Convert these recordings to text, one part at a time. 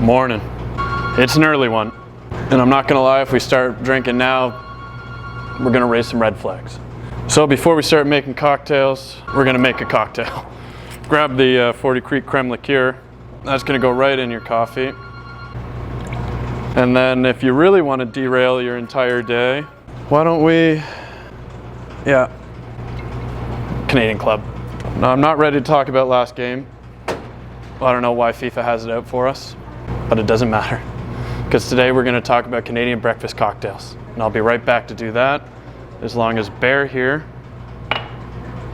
Morning. It's an early one. And I'm not gonna lie, if we start drinking now, we're gonna raise some red flags. So before we start making cocktails, we're gonna make a cocktail. Grab the 40 Creek creme liqueur. That's gonna go right in your coffee. And then if you really want to derail your entire day, why don't we, Canadian Club. Now I'm not ready to talk about last game. I don't know why FIFA has it out for us, but it doesn't matter. Because today we're gonna talk about Canadian breakfast cocktails. And I'll be right back to do that, as long as Bear here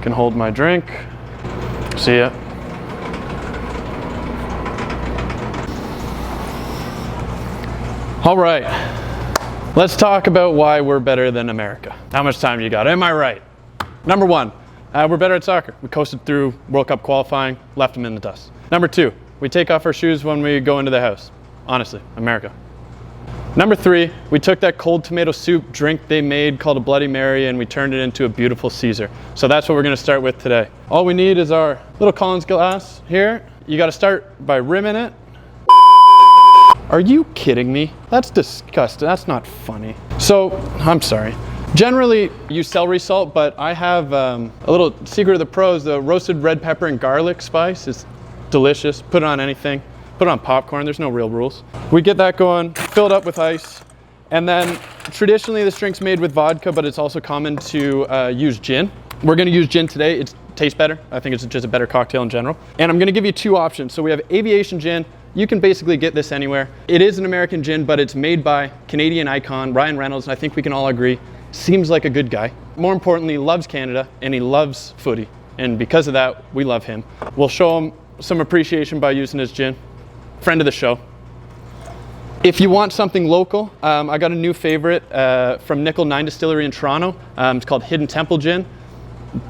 can hold my drink. See ya. All right, let's talk about why we're better than America. How much time you got? Am I right? Number one, we're better at soccer. We coasted through World Cup qualifying, left them in the dust. Number two, we take off our shoes when we go into the house. Honestly, America. Number three, we took that cold tomato soup drink they made called a Bloody Mary and we turned it into a beautiful Caesar. So that's what we're gonna start with today. All we need is our little Collins glass here. You gotta start by rimming it. Are you kidding me? That's disgusting. That's not funny. So, I'm sorry. Generally, use celery salt, but I have a little secret of the pros. The roasted red pepper and garlic spice is delicious. Put it on anything. Put it on popcorn. There's no real rules. We get that going, fill it up with ice, and then traditionally this drink's made with vodka, but it's also common to use gin. We're gonna use gin today. It tastes better. I think it's just a better cocktail in general. And I'm gonna give you two options. So we have aviation gin. You can basically get this anywhere. It is an American gin, but it's made by Canadian icon Ryan Reynolds, and I think we can all agree, seems like a good guy. More importantly, loves Canada, and he loves footy. And because of that, we love him. We'll show him some appreciation by using his gin. Friend of the show. If you want something local, I got a new favorite from Nickel 9 Distillery in Toronto. It's called Hidden Temple Gin.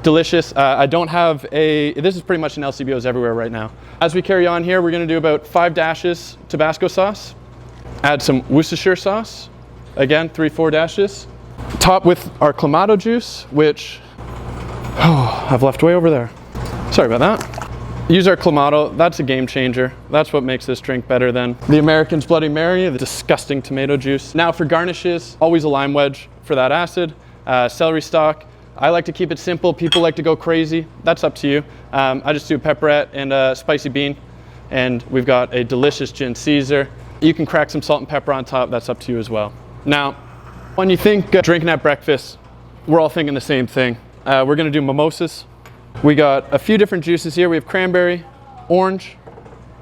Delicious. I don't have this is pretty much in LCBOs everywhere right now. As we carry on here, we're gonna do about 5 dashes Tabasco sauce. Add some Worcestershire sauce. Again, 3-4 dashes. Top with our Clamato juice, which, I've left way over there. Sorry about that. Use our Clamato, that's a game changer. That's what makes this drink better than the American's Bloody Mary, the disgusting tomato juice. Now for garnishes, always a lime wedge for that acid. Celery stalk. I like to keep it simple. People like to go crazy. That's up to you. I just do a pepperette and a spicy bean. And we've got a delicious gin Caesar. You can crack some salt and pepper on top. That's up to you as well. Now, when you think drinking at breakfast, we're all thinking the same thing. We're gonna do mimosas. We got a few different juices here. We have cranberry, orange,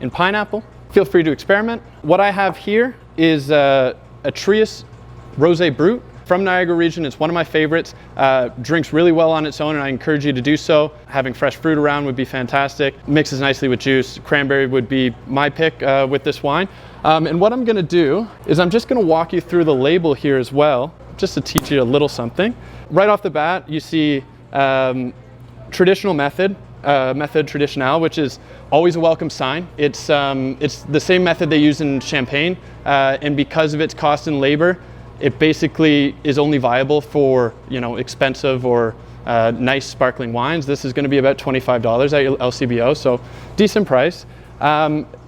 and pineapple. Feel free to experiment. What I have here is a Trius Rosé Brut. From Niagara region, it's one of my favorites. Drinks really well on its own, and I encourage you to do so. Having fresh fruit around would be fantastic. Mixes nicely with juice. Cranberry would be my pick with this wine. And what I'm gonna do is I'm just gonna walk you through the label here as well, just to teach you a little something. Right off the bat, you see traditional method traditional, which is always a welcome sign. It's the same method they use in Champagne, and because of its cost and labor, it basically is only viable for, expensive or nice sparkling wines. This is going to be about $25 at your LCBO, so decent price.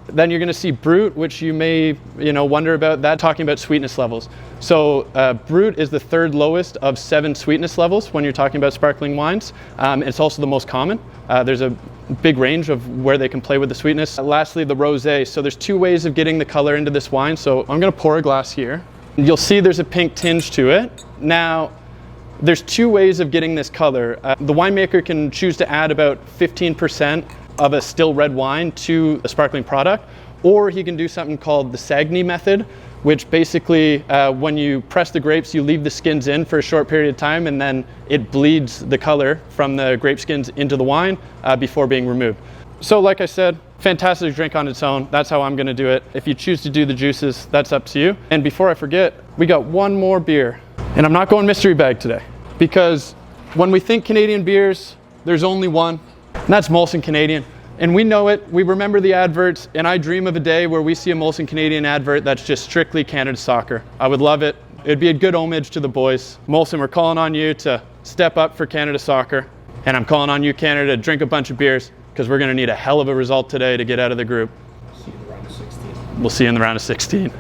Then you're going to see Brut, which you may wonder about that, talking about sweetness levels. So Brut is the third lowest of 7 sweetness levels when you're talking about sparkling wines. It's also the most common. There's a big range of where they can play with the sweetness. Lastly, the rosé. So there's 2 ways of getting the color into this wine. So I'm going to pour a glass here. You'll see there's a pink tinge to it. Now, there's 2 ways of getting this color. The winemaker can choose to add about 15% of a still red wine to a sparkling product, or he can do something called the Sagny method, which basically, when you press the grapes, you leave the skins in for a short period of time, and then it bleeds the color from the grape skins into the wine before being removed. So like I said, fantastic drink on its own. That's how I'm gonna do it. If you choose to do the juices, that's up to you. And before I forget, we got one more beer. And I'm not going mystery bag today, because when we think Canadian beers, there's only one, and that's Molson Canadian. And we know it, we remember the adverts, and I dream of a day where we see a Molson Canadian advert that's just strictly Canada soccer. I would love it. It'd be a good homage to the boys. Molson, we're calling on you to step up for Canada soccer. And I'm calling on you, Canada, to drink a bunch of beers, because we're going to need a hell of a result today to get out of the group. See you around 16. we'll see you in the round of 16.